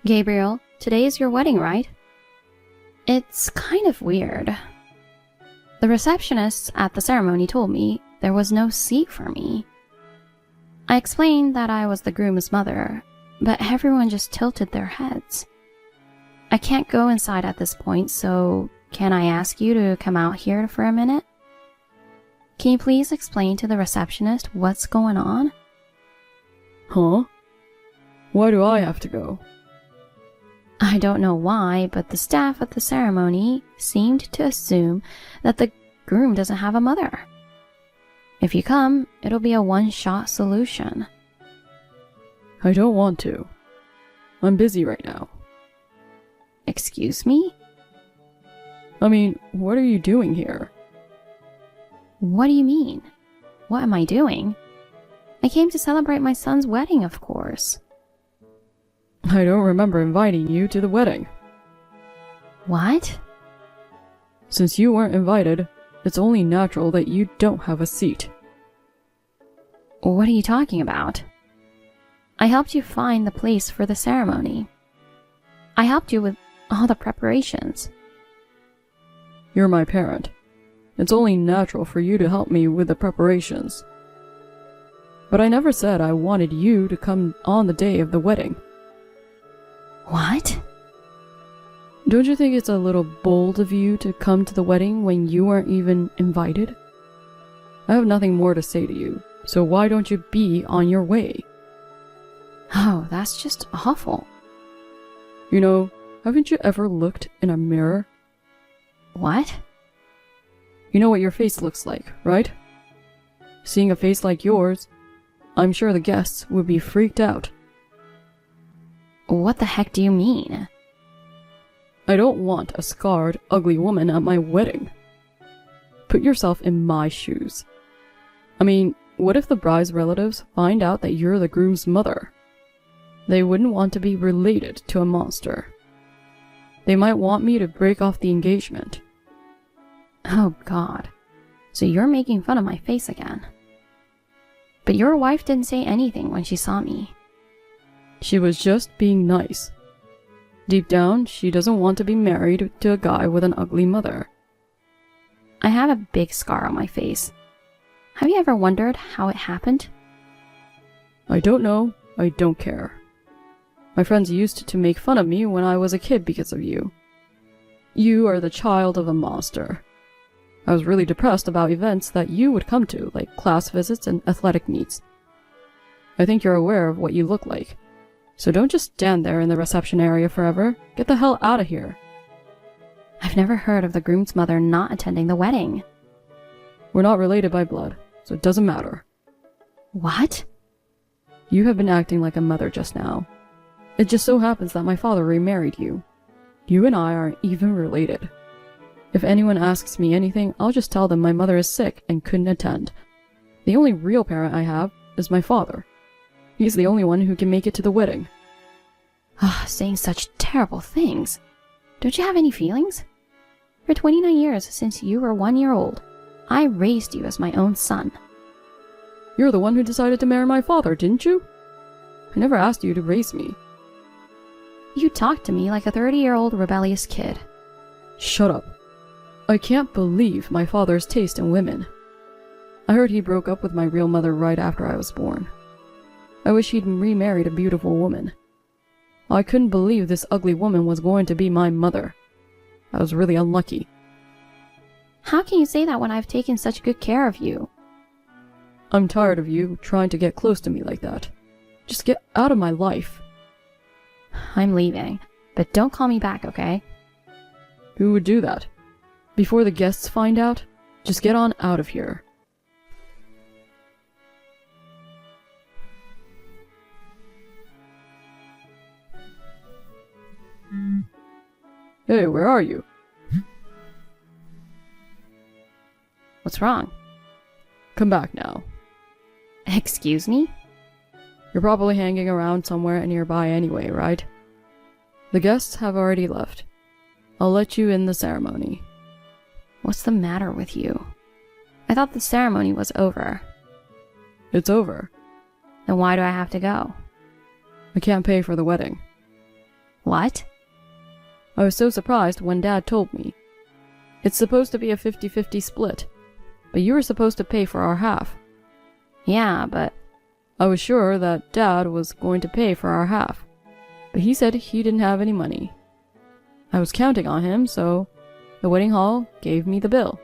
Gabriel, today is your wedding, right? It's kind of weird. The receptionist at the ceremony told me there was no seat for me. I explained that I was the groom's mother, but everyone just tilted their heads. I can't go inside at this point, so can I ask you to come out here for a minute? Can you please explain to the receptionist what's going on? Huh? Why do I have to go? I don't know why, but the staff at the ceremony seemed to assume that the groom doesn't have a mother. If you come, it'll be a one-shot solution. I don't want to. I'm busy right now. Excuse me? I mean, what are you doing here? What do you mean? What am I doing? I came to celebrate my son's wedding, of course. I don't remember inviting you to the wedding. What? Since you weren't invited, it's only natural that you don't have a seat. What are you talking about? I helped you find the place for the ceremony. I helped you with all the preparations. You're my parent. It's only natural for you to help me with the preparations. But I never said I wanted you to come on the day of the wedding. What? Don't you think it's a little bold of you to come to the wedding when you weren't even invited? I have nothing more to say to you, so why don't you be on your way? Oh, that's just awful. You know, haven't you ever looked in a mirror? What? You know what your face looks like, right? Seeing a face like yours, I'm sure the guests would be freaked out. What the heck do you mean? I don't want a scarred, ugly woman at my wedding. Put yourself in my shoes. I mean, what if the bride's relatives find out that you're the groom's mother? They wouldn't want to be related to a monster. They might want me to break off the engagement. Oh God. So you're making fun of my face again. But your wife didn't say anything when she saw me. She was just being nice. Deep down, she doesn't want to be married to a guy with an ugly mother. I have a big scar on my face. Have you ever wondered how it happened? I don't know. I don't care. My friends used to make fun of me when I was a kid because of you. You are the child of a monster. I was really depressed about events that you would come to, like class visits and athletic meets. I think you're aware of what you look like. So don't just stand there in the reception area forever. Get the hell out of here. I've never heard of the groom's mother not attending the wedding. We're not related by blood, so it doesn't matter. What? You have been acting like a mother just now. It just so happens that my father remarried you. You and I aren't even related. If anyone asks me anything, I'll just tell them my mother is sick and couldn't attend. The only real parent I have is my father. He's the only one who can make it to the wedding. Saying such terrible things. Don't you have any feelings? For 29 years since you were 1 year old, I raised you as my own son. You're the one who decided to marry my father, didn't you? I never asked you to raise me. You talked to me like a 30-year-old rebellious kid. Shut up. I can't believe my father's taste in women. I heard he broke up with my real mother right after I was born. I wish he'd remarried a beautiful woman. I couldn't believe this ugly woman was going to be my mother. I was really unlucky. How can you say that when I've taken such good care of you? I'm tired of you trying to get close to me like that. Just get out of my life. I'm leaving, but don't call me back, okay? Who would do that? Before the guests find out? Just get on out of here. Hey, where are you? What's wrong? Come back now. Excuse me? You're probably hanging around somewhere nearby anyway, right? The guests have already left. I'll let you in the ceremony. What's the matter with you? I thought the ceremony was over. It's over. Then why do I have to go? I can't pay for the wedding. What? I was so surprised when Dad told me. It's supposed to be a 50-50 split, but you were supposed to pay for our half. Yeah, but I was sure that Dad was going to pay for our half, but he said he didn't have any money. I was counting on him, so the wedding hall gave me the bill,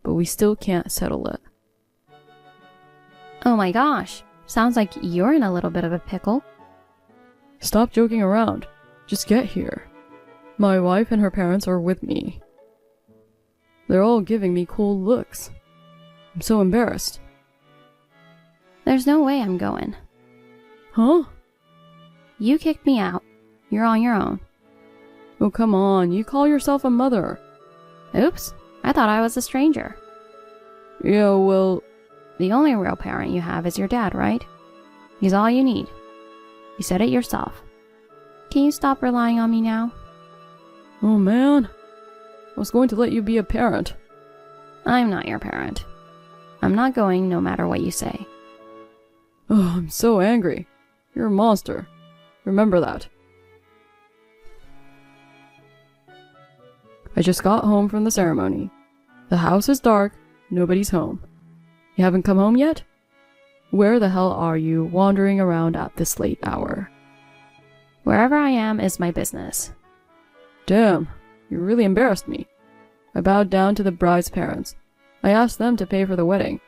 but we still can't settle it. oh my gosh, sounds like you're in a little bit of a pickle. Stop joking around. Just get here. My wife and her parents are with me. They're all giving me cold looks. I'm so embarrassed. There's no way I'm going. Huh? You kicked me out. You're on your own. Oh, come on. You call yourself a mother. Oops, I thought I was a stranger. Yeah, well... The only real parent you have is your dad, right? He's all you need. You said it yourself. Can you stop relying on me now? Oh, man. I was going to let you be a parent. I'm not your parent. I'm not going no matter what you say. Oh, I'm so angry. You're a monster. Remember that. I just got home from the ceremony. The house is dark. Nobody's home. You haven't come home yet? Where the hell are you wandering around at this late hour? Wherever I am is my business. Damn, you really embarrassed me. I bowed down to the bride's parents. I asked them to pay for the wedding.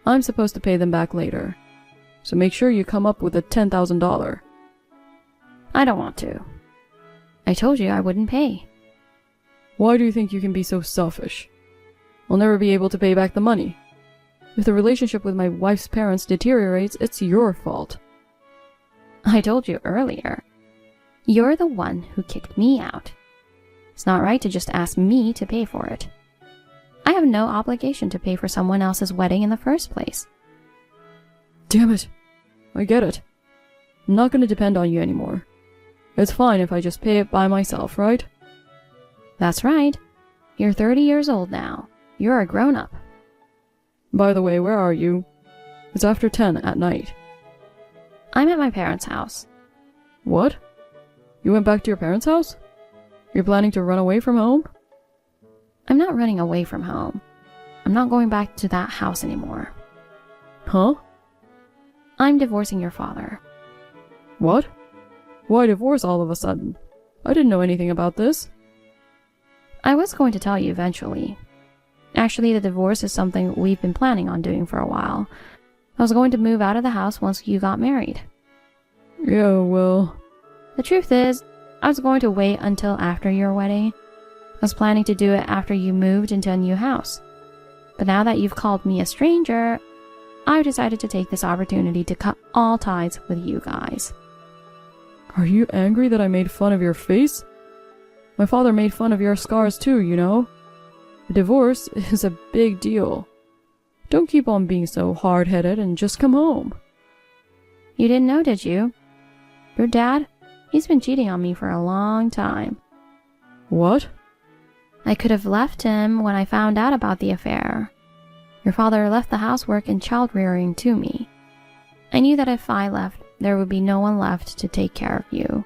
I'm supposed to pay them back later. So make sure you come up with a $10,000. I don't want to. I told you I wouldn't pay. Why do you think you can be so selfish? I'll never be able to pay back the money. If the relationship with my wife's parents deteriorates, it's your fault. I told you earlier. You're the one who kicked me out. It's not right to just ask me to pay for it. I have no obligation to pay for someone else's wedding in the first place. Damn it. I get it. I'm not going to depend on you anymore. It's fine if I just pay it by myself, right? That's right. You're 30 years old now. You're a grown-up. By the way, where are you? It's after 10 at night. I'm at my parents' house. What? You went back to your parents' house? You're planning to run away from home? I'm not running away from home. I'm not going back to that house anymore. Huh? I'm divorcing your father. What? Why divorce all of a sudden? I didn't know anything about this. I was going to tell you eventually. Actually, the divorce is something we've been planning on doing for a while. I was going to move out of the house once you got married. Yeah, well... The truth is, I was going to wait until after your wedding. I was planning to do it after you moved into a new house. But now that you've called me a stranger, I've decided to take this opportunity to cut all ties with you guys. Are you angry that I made fun of your face? My father made fun of your scars too, you know? A divorce is a big deal. Don't keep on being so hard-headed and just come home. You didn't know, did you? Your dad? He's been cheating on me for a long time. What? I could have left him when I found out about the affair. Your father left the housework and child-rearing to me. I knew that if I left, there would be no one left to take care of you.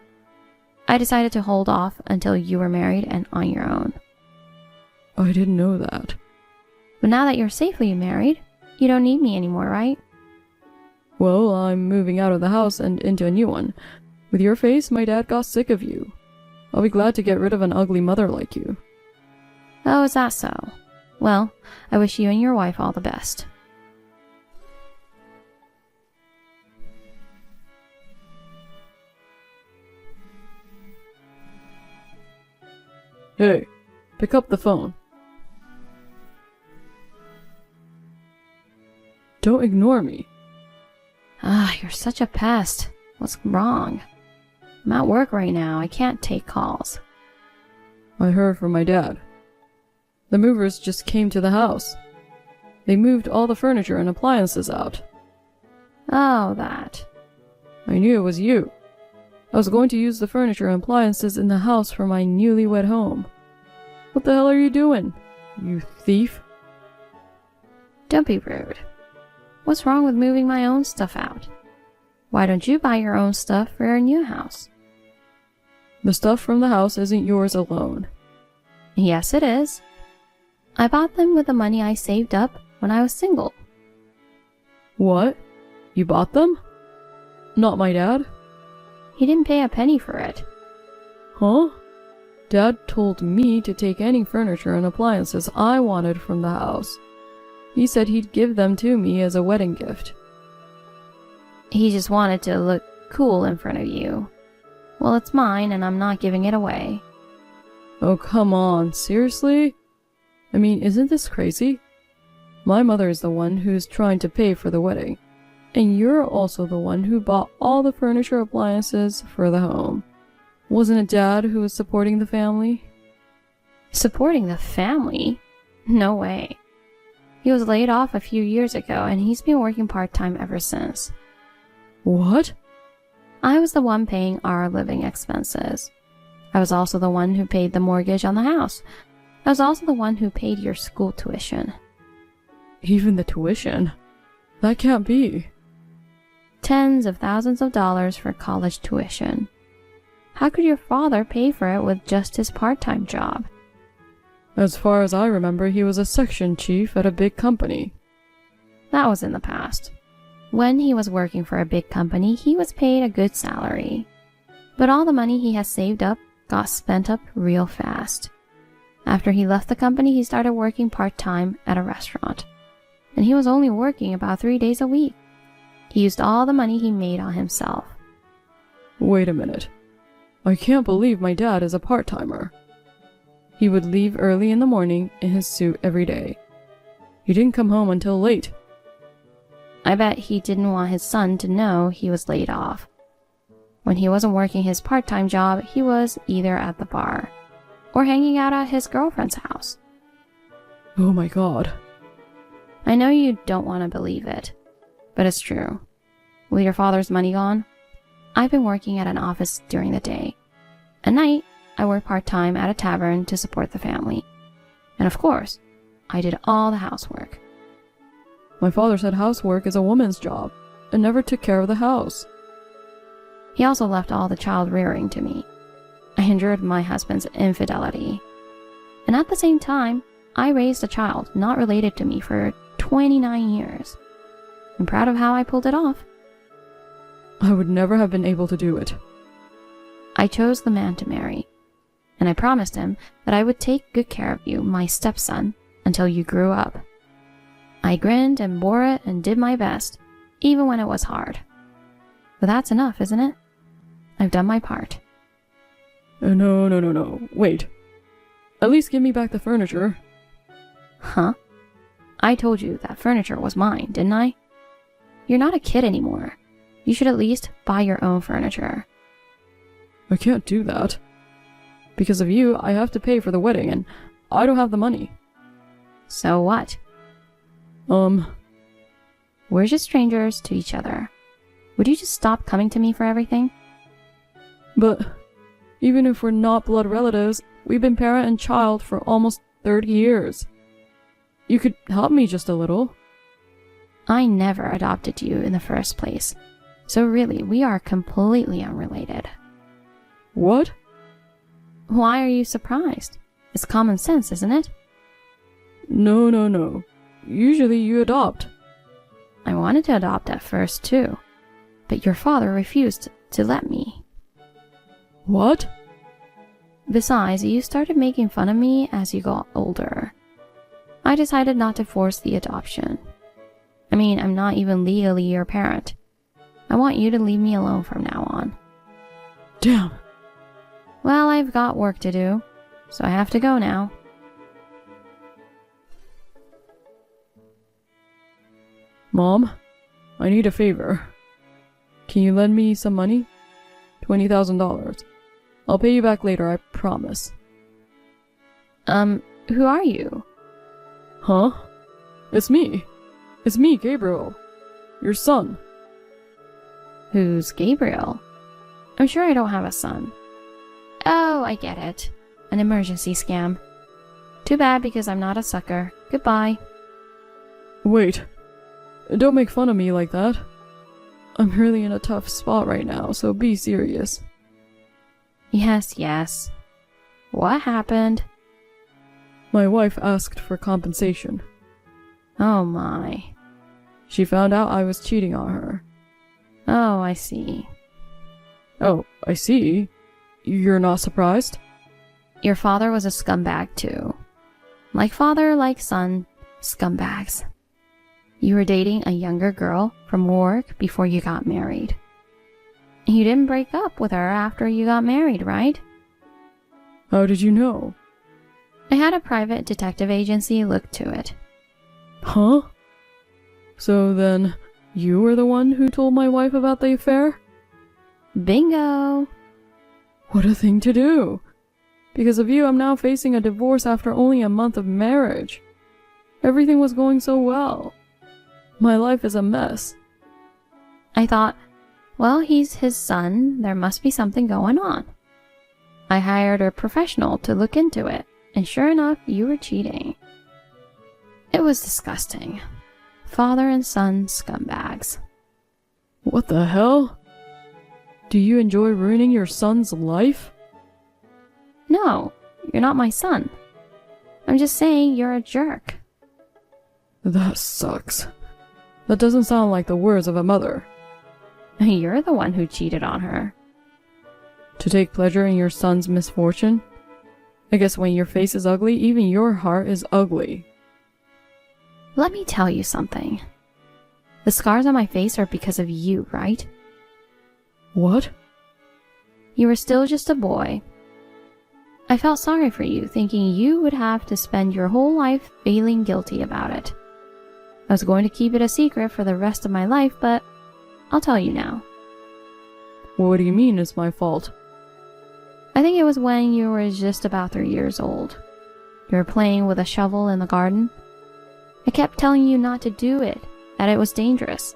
I decided to hold off until you were married and on your own. I didn't know that. But now that you're safely married, you don't need me anymore, right? Well, I'm moving out of the house and into a new one. With your face, my dad got sick of you. I'll be glad to get rid of an ugly mother like you. Oh, is that so? Well, I wish you and your wife all the best. Hey, pick up the phone. Don't ignore me. Ah, you're such a pest. What's wrong? I'm at work right now. I can't take calls. I heard from my dad. The movers just came to the house. They moved all the furniture and appliances out. Oh, that. I knew it was you. I was going to use the furniture and appliances in the house for my newlywed home. What the hell are you doing, you thief? Don't be rude. What's wrong with moving my own stuff out? Why don't you buy your own stuff for your new house? The stuff from the house isn't yours alone. Yes, it is. I bought them with the money I saved up when I was single. What? You bought them? Not my dad? He didn't pay a penny for it. Huh? Dad told me to take any furniture and appliances I wanted from the house. He said he'd give them to me as a wedding gift. He just wanted to look cool in front of you. Well, it's mine and I'm not giving it away. Oh, come on, seriously? I mean, isn't this crazy? My mother is the one who's trying to pay for the wedding, and you're also the one who bought all the furniture appliances for the home. Wasn't it Dad who was supporting the family? Supporting the family? No way. He was laid off a few years ago and he's been working part-time ever since. What? I was the one paying our living expenses. I was also the one who paid the mortgage on the house. I was also the one who paid your school tuition. Even the tuition? That can't be. Tens of thousands of dollars for college tuition. How could your father pay for it with just his part-time job? As far as I remember, he was a section chief at a big company. That was in the past. When he was working for a big company, he was paid a good salary. But all the money he has saved up got spent up real fast. After he left the company, he started working part-time at a restaurant. And he was only working about 3 days a week. He used all the money he made on himself. Wait a minute. I can't believe my dad is a part-timer. He would leave early in the morning in his suit every day. He didn't come home until late. I bet he didn't want his son to know he was laid off. When he wasn't working his part-time job, he was either at the bar or hanging out at his girlfriend's house. Oh my God. I know you don't want to believe it, but it's true. With your father's money gone, I've been working at an office during the day. At night, I work part-time at a tavern to support the family. And of course, I did all the housework. My father said housework is a woman's job and never took care of the house. He also left all the child rearing to me. I endured my husband's infidelity. And at the same time, I raised a child not related to me for 29 years. I'm proud of how I pulled it off. I would never have been able to do it. I chose the man to marry, and I promised him that I would take good care of you, my stepson, until you grew up. I grinned and bore it and did my best, even when it was hard. But that's enough, isn't it? I've done my part. No. Wait. At least give me back the furniture. Huh? I told you that furniture was mine, didn't I? You're not a kid anymore. You should at least buy your own furniture. I can't do that. Because of you, I have to pay for the wedding, and I don't have the money. So what? We're just strangers to each other. Would you just stop coming to me for everything? But even if we're not blood relatives, we've been parent and child for almost 30 years. You could help me just a little. I never adopted you in the first place. So really, we are completely unrelated. What? Why are you surprised? It's common sense, isn't it? No. Usually you adopt. I wanted to adopt at first too, but your father refused to let me. What? Besides, you started making fun of me as you got older. I decided not to force the adoption. I mean, I'm not even legally your parent. I want you to leave me alone from now on. Damn. Well, I've got work to do, so I have to go now. Mom, I need a favor. Can you lend me some money? $20,000. I'll pay you back later, I promise. Who are you? Huh? It's me. It's me, Gabriel. Your son. Who's Gabriel? I'm sure I don't have a son. Oh, I get it. An emergency scam. Too bad because I'm not a sucker. Goodbye. Wait. Don't make fun of me like that. I'm really in a tough spot right now, so be serious. Yes, yes. What happened? My wife asked for compensation. Oh my. She found out I was cheating on her. Oh, I see. Oh, I see. You're not surprised? Your father was a scumbag too. Like father, like son, scumbags. You were dating a younger girl from work before you got married. You didn't break up with her after you got married, right? How did you know? I had a private detective agency look to it. Huh? So then, you were the one who told my wife about the affair? Bingo! What a thing to do! Because of you, I'm now facing a divorce after only a month of marriage. Everything was going so well. My life is a mess. I thought, well, he's his son, there must be something going on. I hired a professional to look into it, and sure enough, you were cheating. It was disgusting. Father and son scumbags. What the hell? Do you enjoy ruining your son's life? No, you're not my son. I'm just saying you're a jerk. That sucks. That doesn't sound like the words of a mother. You're the one who cheated on her. To take pleasure in your son's misfortune? I guess when your face is ugly, even your heart is ugly. Let me tell you something. The scars on my face are because of you, right? What? You were still just a boy. I felt sorry for you, thinking you would have to spend your whole life feeling guilty about it. I was going to keep it a secret for the rest of my life, but I'll tell you now. What do you mean it's my fault? I think it was when you were just about 3 years old. You were playing with a shovel in the garden. I kept telling you not to do it, that it was dangerous.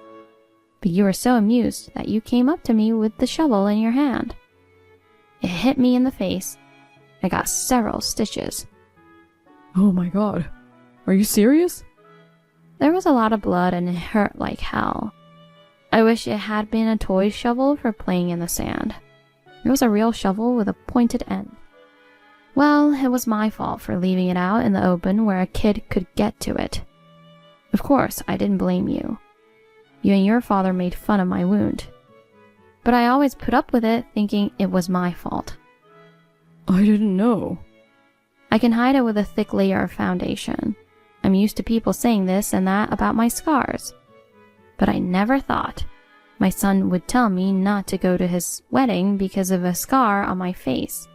But you were so amused that you came up to me with the shovel in your hand. It hit me in the face. I got several stitches. Oh my god. Are you serious? There was a lot of blood and it hurt like hell. I wish it had been a toy shovel for playing in the sand. It was a real shovel with a pointed end. Well, it was my fault for leaving it out in the open where a kid could get to it. Of course, I didn't blame you. You and your father made fun of my wound. But I always put up with it, thinking it was my fault. I didn't know. I can hide it with a thick layer of foundation. I'm used to people saying this and that about my scars. But I never thought my son would tell me not to go to his wedding because of a scar on my face.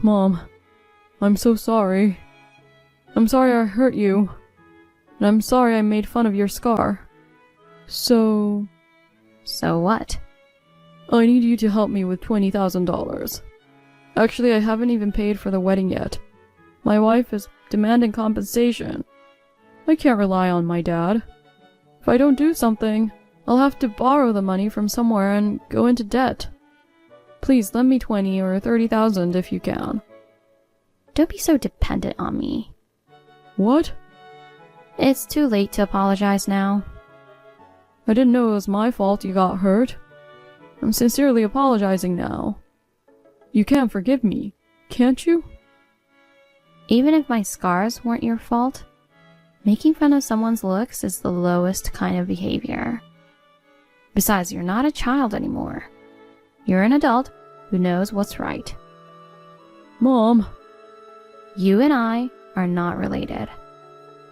Mom, I'm so sorry. I'm sorry I hurt you. And I'm sorry I made fun of your scar. So what? I need you to help me with $20,000. Actually, I haven't even paid for the wedding yet. My wife is demanding compensation. I can't rely on my dad. If I don't do something, I'll have to borrow the money from somewhere and go into debt. Please lend me 20 or 30,000 if you can. Don't be so dependent on me. What? It's too late to apologize now. I didn't know it was my fault you got hurt. I'm sincerely apologizing now. You can't forgive me, can't you? Even if my scars weren't your fault, making fun of someone's looks is the lowest kind of behavior. Besides, you're not a child anymore. You're an adult who knows what's right. Mom. You and I are not related.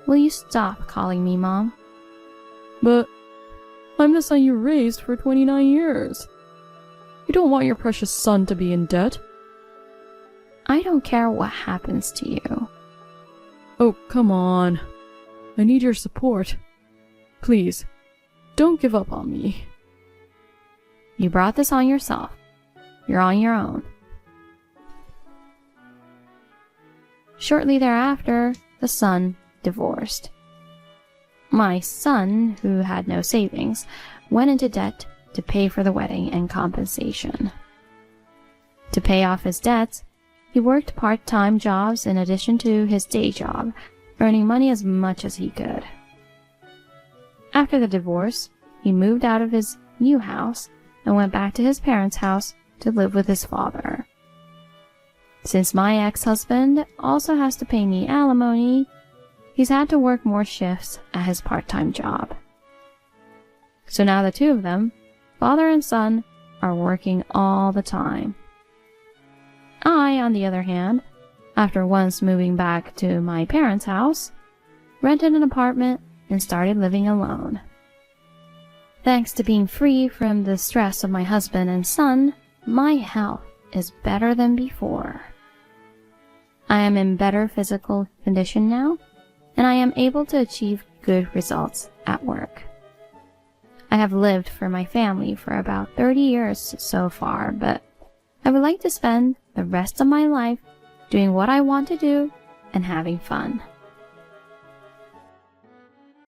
Will you stop calling me Mom? But I'm the son you raised for 29 years. You don't want your precious son to be in debt. I don't care what happens to you. Oh, come on. I need your support. Please, don't give up on me. You brought this on yourself. You're on your own. Shortly thereafter, the son divorced. My son, who had no savings, went into debt to pay for the wedding and compensation. To pay off his debts, he worked part-time jobs in addition to his day job, earning money as much as he could. After the divorce, he moved out of his new house and went back to his parents' house to live with his father. Since my ex-husband also has to pay me alimony, he's had to work more shifts at his part-time job. So now the two of them, father and son, are working all the time. I, on the other hand, after once moving back to my parents' house, rented an apartment and started living alone. Thanks to being free from the stress of my husband and son, my health is better than before. I am in better physical condition now, and I am able to achieve good results at work. I have lived for my family for about 30 years so far, but I would like to spend the rest of my life doing what I want to do and having fun.